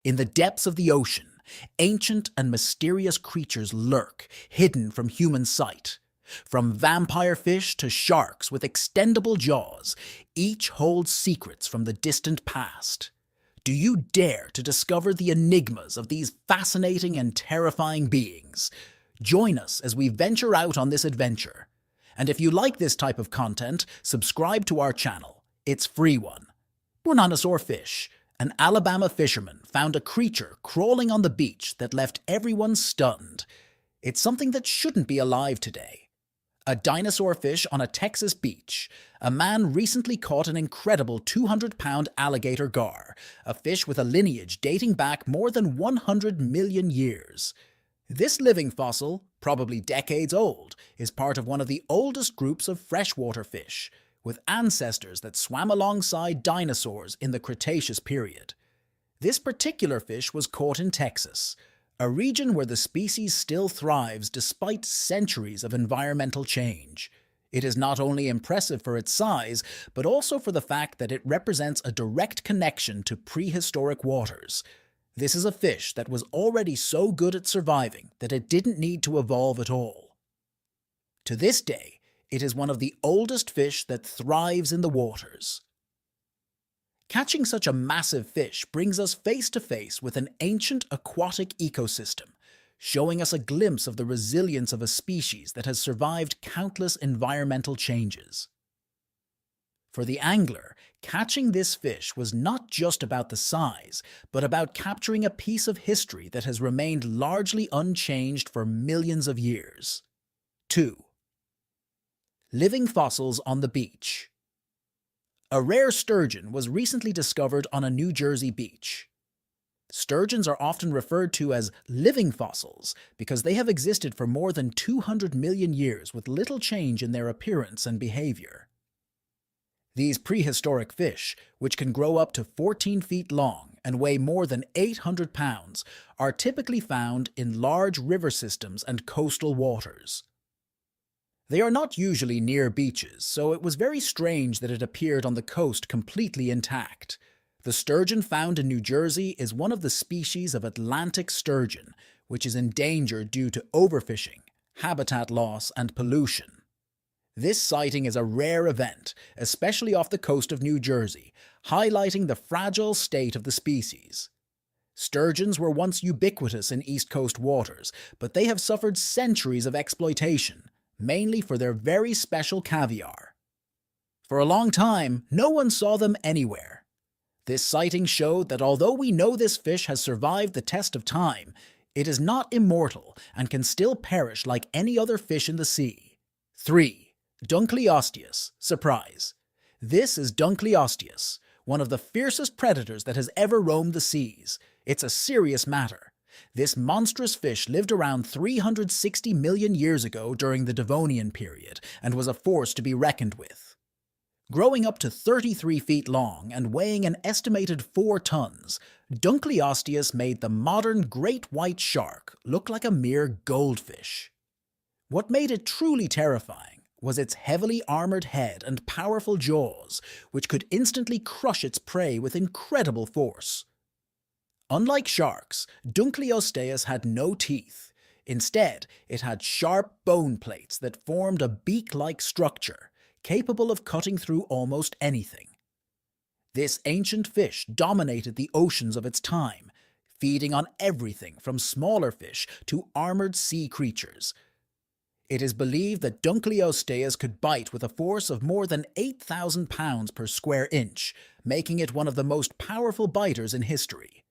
In the depths of the ocean, ancient and mysterious creatures lurk, hidden from human sight. From vampire fish to sharks with extendable jaws, each holds secrets from the distant past. Do you dare to discover the enigmas of these fascinating and terrifying beings? Join us as we venture out on this adventure. And if you like this type of content, subscribe to our channel. It's free one. Dinosaur fish. An Alabama fisherman found a creature crawling on the beach that left everyone stunned. It's something that shouldn't be alive today. A dinosaur fish on a Texas beach. A man recently caught an incredible 200-pound alligator gar, a fish with a lineage dating back more than 100 million years. This living fossil, probably decades old, is part of one of the oldest groups of freshwater fish, with ancestors that swam alongside dinosaurs in the Cretaceous period. This particular fish was caught in Texas, a region where the species still thrives despite centuries of environmental change. It is not only impressive for its size, but also for the fact that it represents a direct connection to prehistoric waters. This is a fish that was already so good at surviving that it didn't need to evolve at all. To this day, it is one of the oldest fish that thrives in the waters. Catching such a massive fish brings us face to face with an ancient aquatic ecosystem, showing us a glimpse of the resilience of a species that has survived countless environmental changes. For the angler, catching this fish was not just about the size, but about capturing a piece of history that has remained largely unchanged for millions of years. 2. Living fossils on the beach. A rare sturgeon was recently discovered on a New Jersey beach. Sturgeons are often referred to as living fossils because they have existed for more than 200 million years with little change in their appearance and behavior. These prehistoric fish, which can grow up to 14 feet long and weigh more than 800 pounds, are typically found in large river systems and coastal waters. They are not usually near beaches, so it was very strange that it appeared on the coast completely intact. The sturgeon found in New Jersey is one of the species of Atlantic sturgeon, which is endangered due to overfishing, habitat loss, and pollution. This sighting is a rare event, especially off the coast of New Jersey, highlighting the fragile state of the species. Sturgeons were once ubiquitous in East Coast waters, but they have suffered centuries of exploitation, mainly for their very special caviar. For a long time, no one saw them anywhere. This sighting showed that although we know this fish has survived the test of time, it is not immortal and can still perish like any other fish in the sea. 3. Dunkleosteus. Surprise. This is Dunkleosteus, one of the fiercest predators that has ever roamed the seas. It's a serious matter. This monstrous fish lived around 360 million years ago during the Devonian period and was a force to be reckoned with. Growing up to 33 feet long and weighing an estimated 4 tons, Dunkleosteus made the modern great white shark look like a mere goldfish. What made it truly terrifying was its heavily armored head and powerful jaws, which could instantly crush its prey with incredible force. Unlike sharks, Dunkleosteus had no teeth. Instead, it had sharp bone plates that formed a beak-like structure, capable of cutting through almost anything. This ancient fish dominated the oceans of its time, feeding on everything from smaller fish to armored sea creatures. It is believed that Dunkleosteus could bite with a force of more than 8,000 pounds per square inch, making it one of the most powerful biters in history.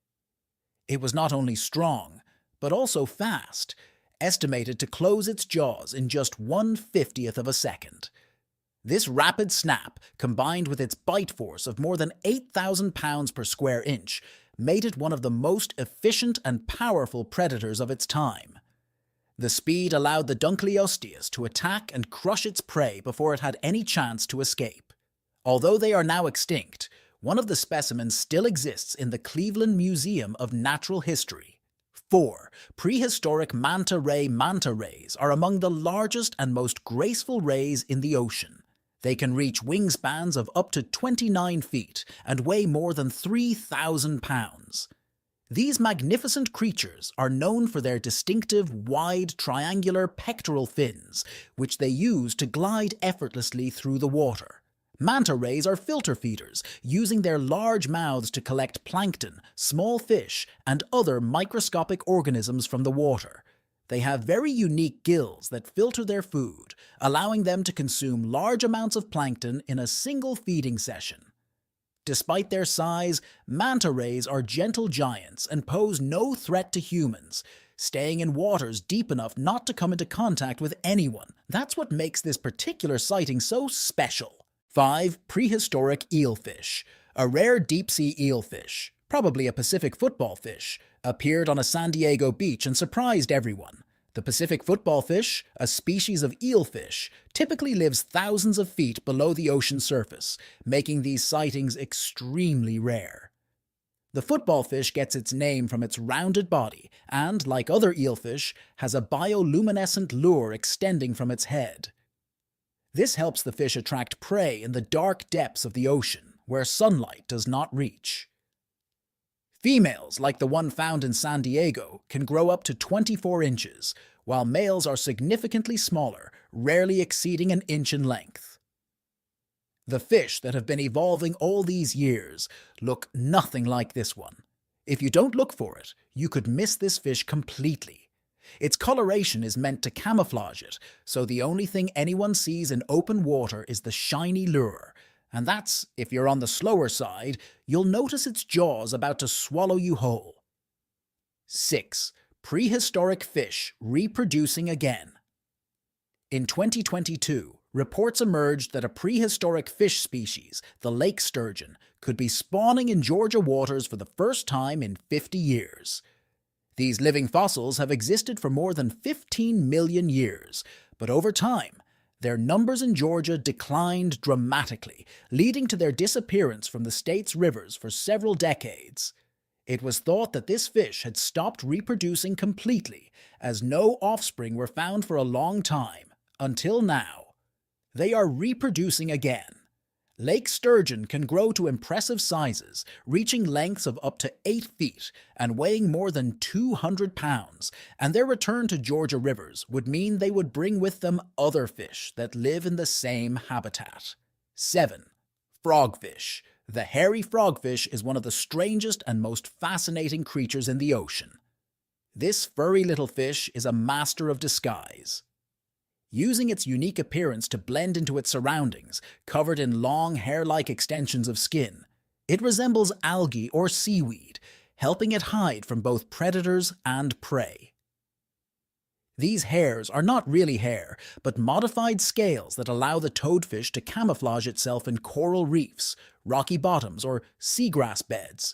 It was not only strong, but also fast, estimated to close its jaws in just 1/50th of a second. This rapid snap, combined with its bite force of more than 8,000 pounds per square inch, made it one of the most efficient and powerful predators of its time. The speed allowed the Dunkleosteus to attack and crush its prey before it had any chance to escape. Although they are now extinct, one of the specimens still exists in the Cleveland Museum of Natural History. 4. Prehistoric manta ray manta rays are among the largest and most graceful rays in the ocean. They can reach wingspans of up to 29 feet and weigh more than 3,000 pounds. These magnificent creatures are known for their distinctive, wide, triangular pectoral fins, which they use to glide effortlessly through the water. Manta rays are filter feeders, using their large mouths to collect plankton, small fish, and other microscopic organisms from the water. They have very unique gills that filter their food, allowing them to consume large amounts of plankton in a single feeding session. Despite their size, manta rays are gentle giants and pose no threat to humans, staying in waters deep enough not to come into contact with anyone. That's what makes this particular sighting so special. 5. Prehistoric eelfish. A rare deep-sea eelfish, probably a Pacific football fish, appeared on a San Diego beach and surprised everyone. The Pacific football fish, a species of eelfish, typically lives thousands of feet below the ocean surface, making these sightings extremely rare. The football fish gets its name from its rounded body and, like other eelfish, has a bioluminescent lure extending from its head. This helps the fish attract prey in the dark depths of the ocean, where sunlight does not reach. Females, like the one found in San Diego, can grow up to 24 inches, while males are significantly smaller, rarely exceeding an inch in length. The fish that have been evolving all these years look nothing like this one. If you don't look for it, you could miss this fish completely. Its coloration is meant to camouflage it, so the only thing anyone sees in open water is the shiny lure. And that's, if you're on the slower side, you'll notice its jaws about to swallow you whole. 6. Prehistoric fish reproducing again. In 2022, reports emerged that a prehistoric fish species, the lake sturgeon, could be spawning in Georgia waters for the first time in 50 years. These living fossils have existed for more than 15 million years, but over time, their numbers in Georgia declined dramatically, leading to their disappearance from the state's rivers for several decades. It was thought that this fish had stopped reproducing completely, as no offspring were found for a long time, until now. They are reproducing again. Lake sturgeon can grow to impressive sizes, reaching lengths of up to 8 feet and weighing more than 200 pounds, and their return to Georgia rivers would mean they would bring with them other fish that live in the same habitat. 7. Frogfish. The hairy frogfish is one of the strangest and most fascinating creatures in the ocean. This furry little fish is a master of disguise. Using its unique appearance to blend into its surroundings, covered in long hair-like extensions of skin, it resembles algae or seaweed, helping it hide from both predators and prey. These hairs are not really hair, but modified scales that allow the toadfish to camouflage itself in coral reefs, rocky bottoms, or seagrass beds.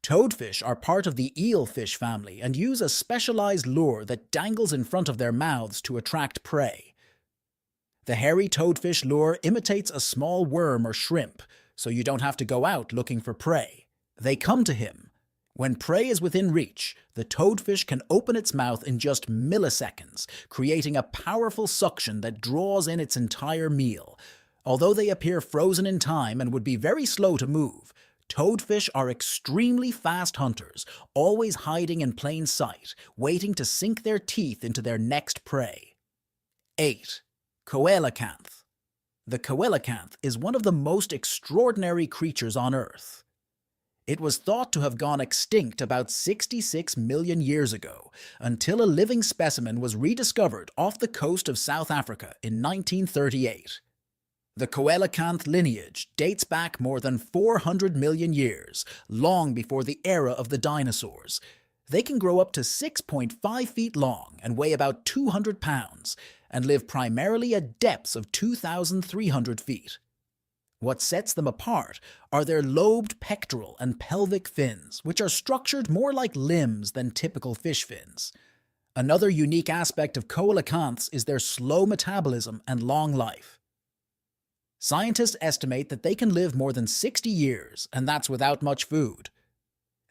Toadfish are part of the eelfish family and use a specialized lure that dangles in front of their mouths to attract prey. The hairy toadfish lure imitates a small worm or shrimp, so you don't have to go out looking for prey. They come to him. When prey is within reach, the toadfish can open its mouth in just milliseconds, creating a powerful suction that draws in its entire meal. Although they appear frozen in time and would be very slow to move, toadfish are extremely fast hunters, always hiding in plain sight, waiting to sink their teeth into their next prey. 8. Coelacanth. The coelacanth is one of the most extraordinary creatures on Earth. It was thought to have gone extinct about 66 million years ago, until a living specimen was rediscovered off the coast of South Africa in 1938. The coelacanth lineage dates back more than 400 million years, long before the era of the dinosaurs. They can grow up to 6.5 feet long and weigh about 200 pounds, and live primarily at depths of 2,300 feet. What sets them apart are their lobed pectoral and pelvic fins, which are structured more like limbs than typical fish fins. Another unique aspect of coelacanths is their slow metabolism and long life. Scientists estimate that they can live more than 60 years, and that's without much food.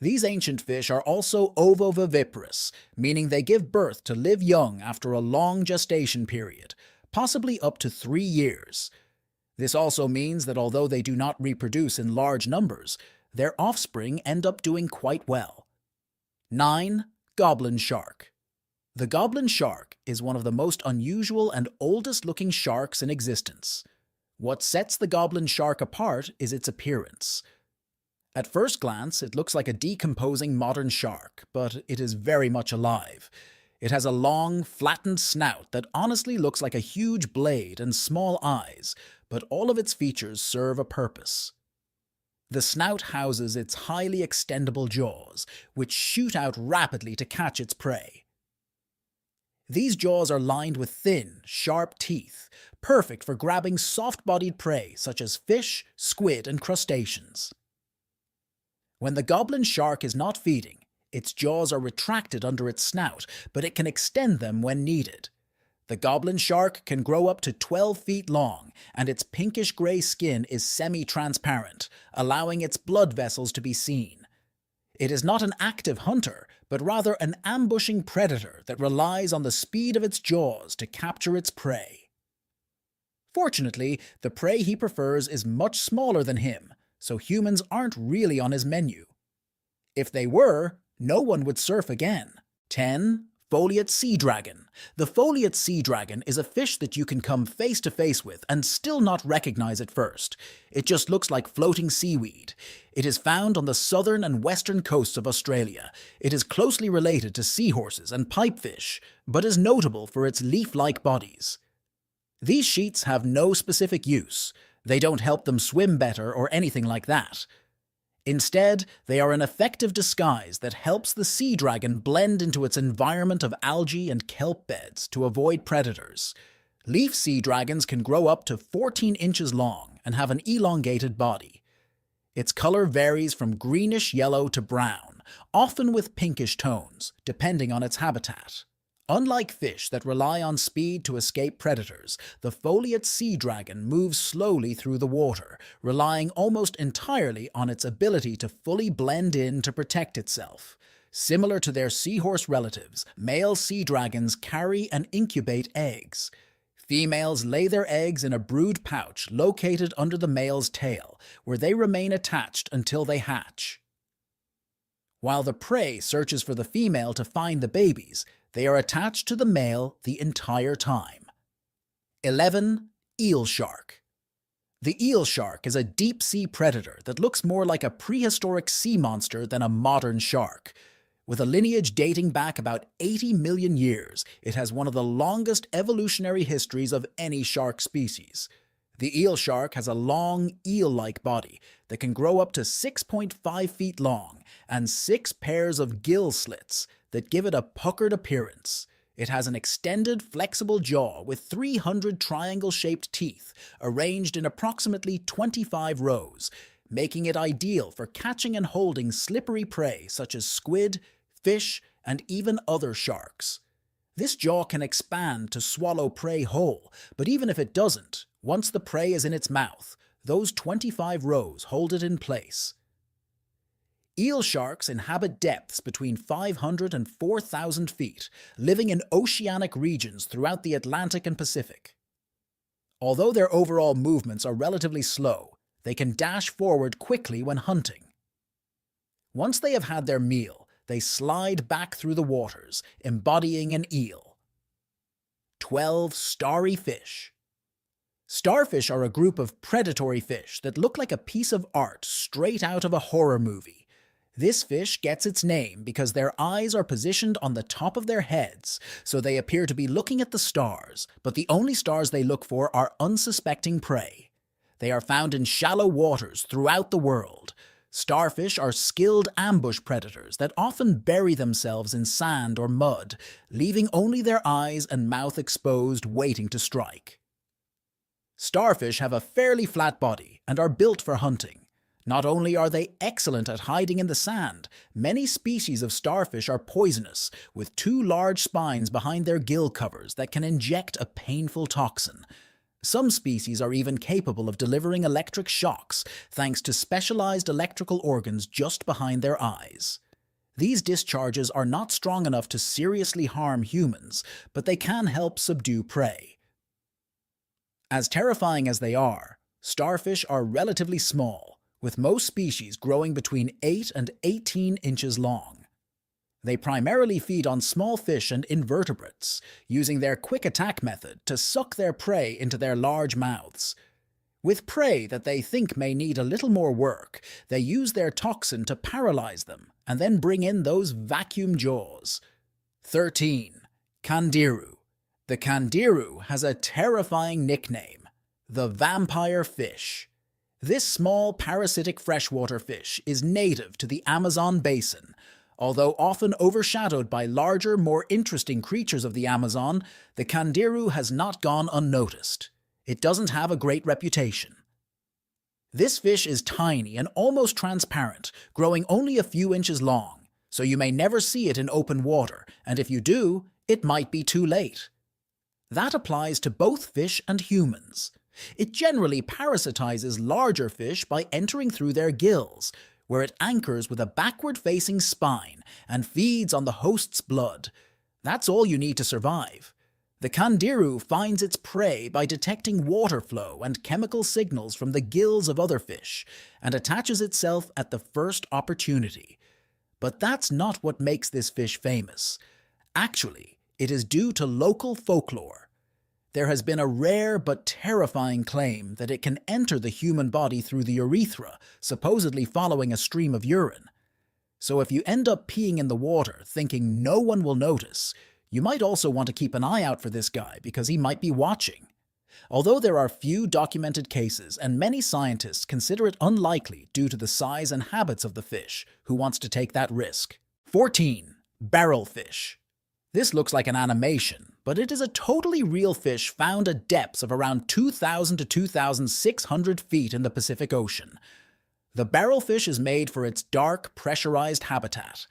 These ancient fish are also ovoviviparous, meaning they give birth to live young after a long gestation period, possibly up to 3 years. This also means that although they do not reproduce in large numbers, their offspring end up doing quite well. 9. Goblin shark. The goblin shark is one of the most unusual and oldest-looking sharks in existence. What sets the goblin shark apart is its appearance. At first glance, it looks like a decomposing modern shark, but it is very much alive. It has a long, flattened snout that honestly looks like a huge blade and small eyes, but all of its features serve a purpose. The snout houses its highly extendable jaws, which shoot out rapidly to catch its prey. These jaws are lined with thin, sharp teeth, perfect for grabbing soft-bodied prey such as fish, squid, and crustaceans. When the goblin shark is not feeding, its jaws are retracted under its snout, but it can extend them when needed. The goblin shark can grow up to 12 feet long, and its pinkish-gray skin is semi-transparent, allowing its blood vessels to be seen. It is not an active hunter, but rather an ambushing predator that relies on the speed of its jaws to capture its prey. Fortunately, the prey he prefers is much smaller than him, so humans aren't really on his menu. If they were, no one would surf again. 10. Foliate sea dragon. The foliate sea dragon is a fish that you can come face to face with and still not recognize at first. It just looks like floating seaweed. It is found on the southern and western coasts of Australia. It is closely related to seahorses and pipefish, but is notable for its leaf-like bodies. These sheets have no specific use. They don't help them swim better or anything like that. Instead, they are an effective disguise that helps the sea dragon blend into its environment of algae and kelp beds to avoid predators. Leaf sea dragons can grow up to 14 inches long and have an elongated body. Its color varies from greenish-yellow to brown, often with pinkish tones, depending on its habitat. Unlike fish that rely on speed to escape predators, the foliate sea dragon moves slowly through the water, relying almost entirely on its ability to fully blend in to protect itself. Similar to their seahorse relatives, male sea dragons carry and incubate eggs. Females lay their eggs in a brood pouch located under the male's tail, where they remain attached until they hatch. While the prey searches for the female to find the babies, they are attached to the male the entire time. 11. Eel shark. The eel shark is a deep-sea predator that looks more like a prehistoric sea monster than a modern shark. With a lineage dating back about 80 million years, it has one of the longest evolutionary histories of any shark species. The eel shark has a long, eel-like body that can grow up to 6.5 feet long and 6 pairs of gill slits that give it a puckered appearance. It has an extended, flexible jaw with 300 triangle-shaped teeth arranged in approximately 25 rows, making it ideal for catching and holding slippery prey such as squid, fish, and even other sharks. This jaw can expand to swallow prey whole, but even if it doesn't, once the prey is in its mouth, those 25 rows hold it in place. Eel sharks inhabit depths between 500 and 4,000 feet, living in oceanic regions throughout the Atlantic and Pacific. Although their overall movements are relatively slow, they can dash forward quickly when hunting. Once they have had their meal, they slide back through the waters, embodying an eel. 12. Starry fish. Starfish are a group of predatory fish that look like a piece of art straight out of a horror movie. This fish gets its name because their eyes are positioned on the top of their heads, so they appear to be looking at the stars, but the only stars they look for are unsuspecting prey. They are found in shallow waters throughout the world. Starfish are skilled ambush predators that often bury themselves in sand or mud, leaving only their eyes and mouth exposed, waiting to strike. Starfish have a fairly flat body and are built for hunting. Not only are they excellent at hiding in the sand, many species of starfish are poisonous, with 2 large spines behind their gill covers that can inject a painful toxin. Some species are even capable of delivering electric shocks thanks to specialized electrical organs just behind their eyes. These discharges are not strong enough to seriously harm humans, but they can help subdue prey. As terrifying as they are, starfish are relatively small, with most species growing between 8 and 18 inches long. They primarily feed on small fish and invertebrates, using their quick attack method to suck their prey into their large mouths. With prey that they think may need a little more work, they use their toxin to paralyze them and then bring in those vacuum jaws. 13. Candiru. The candiru has a terrifying nickname, the vampire fish. This small parasitic freshwater fish is native to the Amazon basin. Although often overshadowed by larger, more interesting creatures of the Amazon, the candiru has not gone unnoticed. It doesn't have a great reputation. This fish is tiny and almost transparent, growing only a few inches long, so you may never see it in open water, and if you do, it might be too late. That applies to both fish and humans. It generally parasitizes larger fish by entering through their gills, where it anchors with a backward-facing spine and feeds on the host's blood. That's all you need to survive. The candiru finds its prey by detecting water flow and chemical signals from the gills of other fish and attaches itself at the first opportunity. But that's not what makes this fish famous. Actually, it is due to local folklore. There has been a rare but terrifying claim that it can enter the human body through the urethra, supposedly following a stream of urine. So if you end up peeing in the water thinking no one will notice, you might also want to keep an eye out for this guy because he might be watching. Although there are few documented cases and many scientists consider it unlikely due to the size and habits of the fish, who wants to take that risk? 14. Barrelfish. This looks like an animation, but it is a totally real fish found at depths of around 2,000 to 2,600 feet in the Pacific Ocean. The barrelfish is made for its dark, pressurized habitat.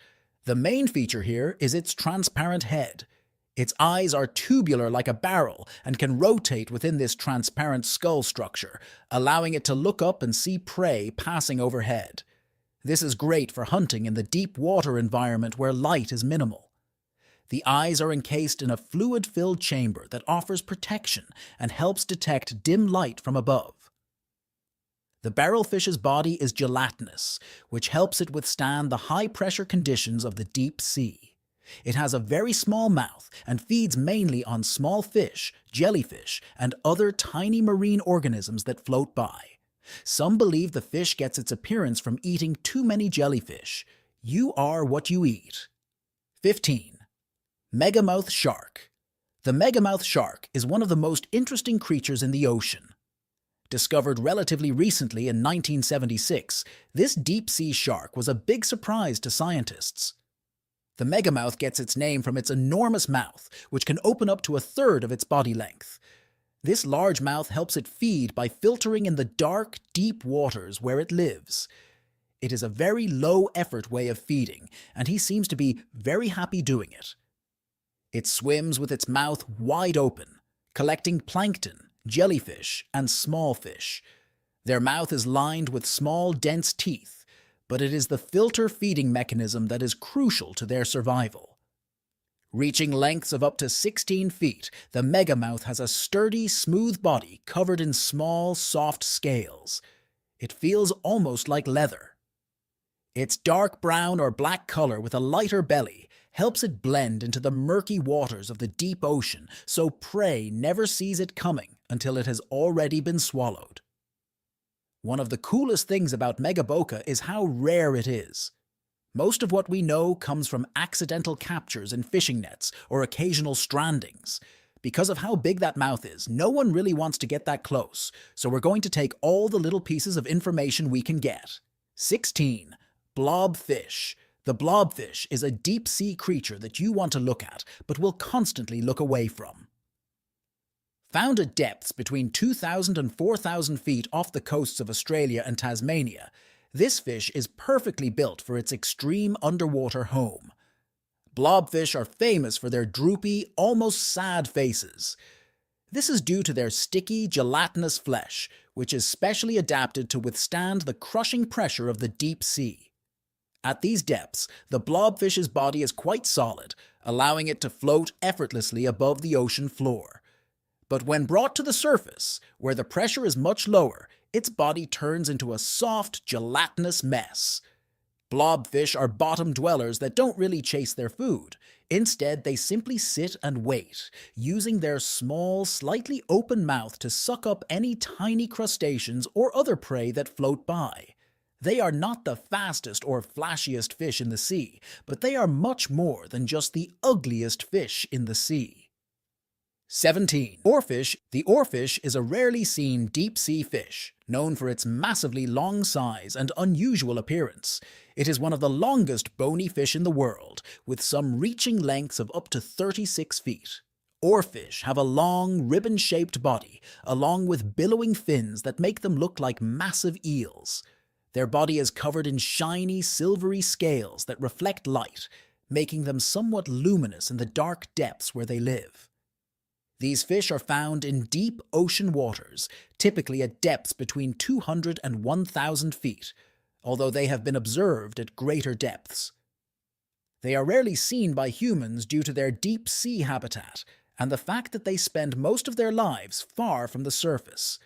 The main feature here is its transparent head. Its eyes are tubular like a barrel and can rotate within this transparent skull structure, allowing it to look up and see prey passing overhead. This is great for hunting in the deep water environment where light is minimal. The eyes are encased in a fluid-filled chamber that offers protection and helps detect dim light from above. The barrelfish's body is gelatinous, which helps it withstand the high-pressure conditions of the deep sea. It has a very small mouth and feeds mainly on small fish, jellyfish, and other tiny marine organisms that float by. Some believe the fish gets its appearance from eating too many jellyfish. You are what you eat. 15. Megamouth shark. The megamouth shark is one of the most interesting creatures in the ocean. Discovered relatively recently in 1976, this deep-sea shark was a big surprise to scientists. The megamouth gets its name from its enormous mouth, which can open up to a third of its body length. This large mouth helps it feed by filtering in the dark, deep waters where it lives. It is a very low-effort way of feeding, and he seems to be very happy doing it. It swims with its mouth wide open, collecting plankton, jellyfish, and small fish. Their mouth is lined with small, dense teeth, but it is the filter feeding mechanism that is crucial to their survival. Reaching lengths of up to 16 feet, the megamouth has a sturdy, smooth body covered in small, soft scales. It feels almost like leather. Its dark brown or black color with a lighter belly helps it blend into the murky waters of the deep ocean, so prey never sees it coming until it has already been swallowed. One of the coolest things about Megaboca is how rare it is. Most of what we know comes from accidental captures in fishing nets or occasional strandings. Because of how big that mouth is, no one really wants to get that close, so we're going to take all the little pieces of information we can get. 16. Blobfish. The blobfish is a deep-sea creature that you want to look at, but will constantly look away from. Found at depths between 2,000 and 4,000 feet off the coasts of Australia and Tasmania, this fish is perfectly built for its extreme underwater home. Blobfish are famous for their droopy, almost sad faces. This is due to their sticky, gelatinous flesh, which is specially adapted to withstand the crushing pressure of the deep sea. At these depths, the blobfish's body is quite solid, allowing it to float effortlessly above the ocean floor. But when brought to the surface, where the pressure is much lower, its body turns into a soft, gelatinous mess. Blobfish are bottom dwellers that don't really chase their food. Instead, they simply sit and wait, using their small, slightly open mouth to suck up any tiny crustaceans or other prey that float by. They are not the fastest or flashiest fish in the sea, but they are much more than just the ugliest fish in the sea. 17. Oarfish. The oarfish is a rarely seen deep-sea fish, known for its massively long size and unusual appearance. It is one of the longest bony fish in the world, with some reaching lengths of up to 36 feet. Oarfish have a long, ribbon-shaped body, along with billowing fins that make them look like massive eels. Their body is covered in shiny, silvery scales that reflect light, making them somewhat luminous in the dark depths where they live. These fish are found in deep ocean waters, typically at depths between 200 and 1,000 feet, although they have been observed at greater depths. They are rarely seen by humans due to their deep sea habitat and the fact that they spend most of their lives far from the surface.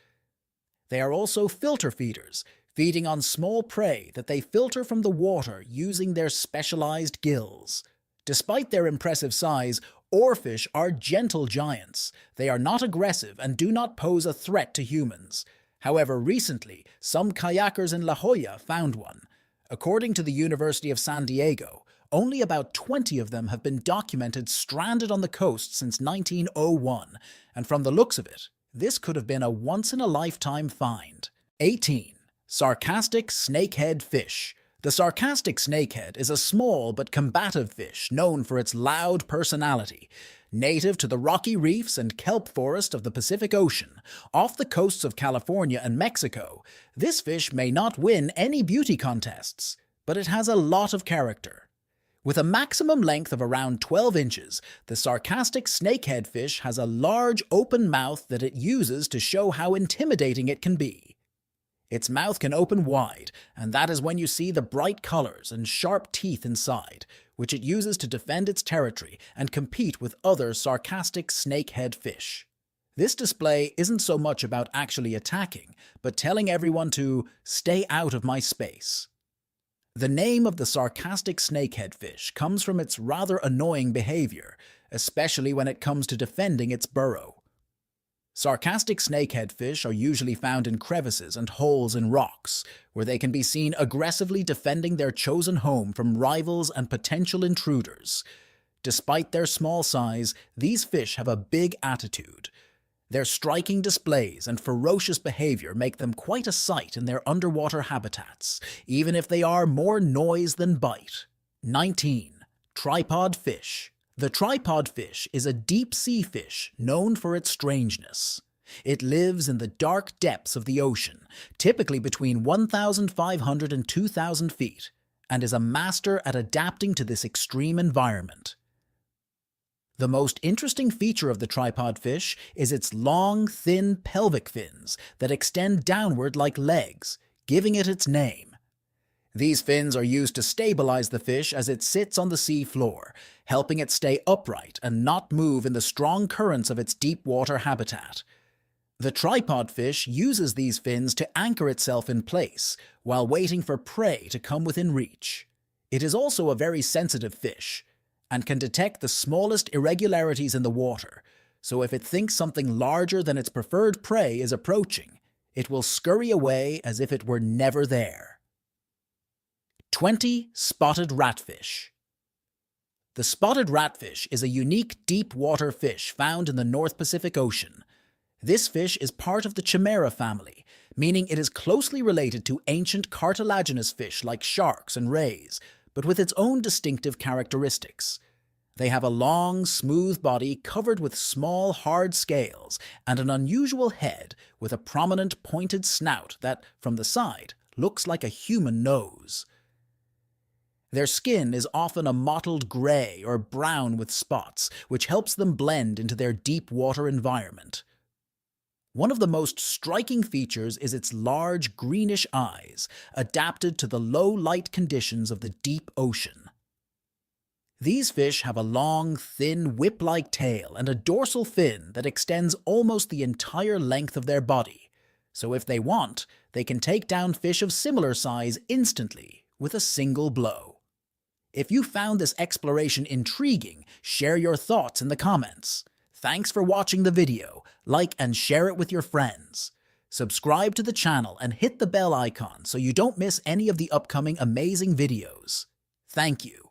They are also filter feeders, feeding on small prey that they filter from the water using their specialized gills. Despite their impressive size, oarfish are gentle giants. They are not aggressive and do not pose a threat to humans. However, recently, some kayakers in La Jolla found one. According to the University of San Diego, only about 20 of them have been documented stranded on the coast since 1901, and from the looks of it, this could have been a once-in-a-lifetime find. 18. Sarcastic snakehead fish. The sarcastic snakehead is a small but combative fish known for its loud personality. Native to the rocky reefs and kelp forest of the Pacific Ocean, off the coasts of California and Mexico, this fish may not win any beauty contests, but it has a lot of character. With a maximum length of around 12 inches, the sarcastic snakehead fish has a large open mouth that it uses to show how intimidating it can be. Its mouth can open wide, and that is when you see the bright colors and sharp teeth inside, which it uses to defend its territory and compete with other sarcastic snakehead fish. This display isn't so much about actually attacking, but telling everyone to stay out of my space. The name of the sarcastic snakehead fish comes from its rather annoying behavior, especially when it comes to defending its burrow. Sarcastic snakehead fish are usually found in crevices and holes in rocks, where they can be seen aggressively defending their chosen home from rivals and potential intruders. Despite their small size, these fish have a big attitude. Their striking displays and ferocious behavior make them quite a sight in their underwater habitats, even if they are more noise than bite. 19. Tripod fish. The tripod fish is a deep-sea fish known for its strangeness. It lives in the dark depths of the ocean, typically between 1,500 and 2,000 feet, and is a master at adapting to this extreme environment. The most interesting feature of the tripod fish is its long, thin pelvic fins that extend downward like legs, giving it its name. These fins are used to stabilize the fish as it sits on the sea floor, helping it stay upright and not move in the strong currents of its deep water habitat. The tripod fish uses these fins to anchor itself in place while waiting for prey to come within reach. It is also a very sensitive fish and can detect the smallest irregularities in the water, so if it thinks something larger than its preferred prey is approaching, it will scurry away as if it were never there. 20. Spotted ratfish. The spotted ratfish is a unique deep-water fish found in the North Pacific Ocean. This fish is part of the Chimera family, meaning it is closely related to ancient cartilaginous fish like sharks and rays, but with its own distinctive characteristics. They have a long, smooth body covered with small, hard scales and an unusual head with a prominent pointed snout that, from the side, looks like a human nose. Their skin is often a mottled gray or brown with spots, which helps them blend into their deep water environment. One of the most striking features is its large greenish eyes, adapted to the low light conditions of the deep ocean. These fish have a long, thin, whip-like tail and a dorsal fin that extends almost the entire length of their body, So if they want, they can take down fish of similar size instantly with a single blow. If you found this exploration intriguing, share your thoughts in the comments. Thanks for watching the video. Like and share it with your friends. Subscribe to the channel and hit the bell icon so you don't miss any of the upcoming amazing videos. Thank you.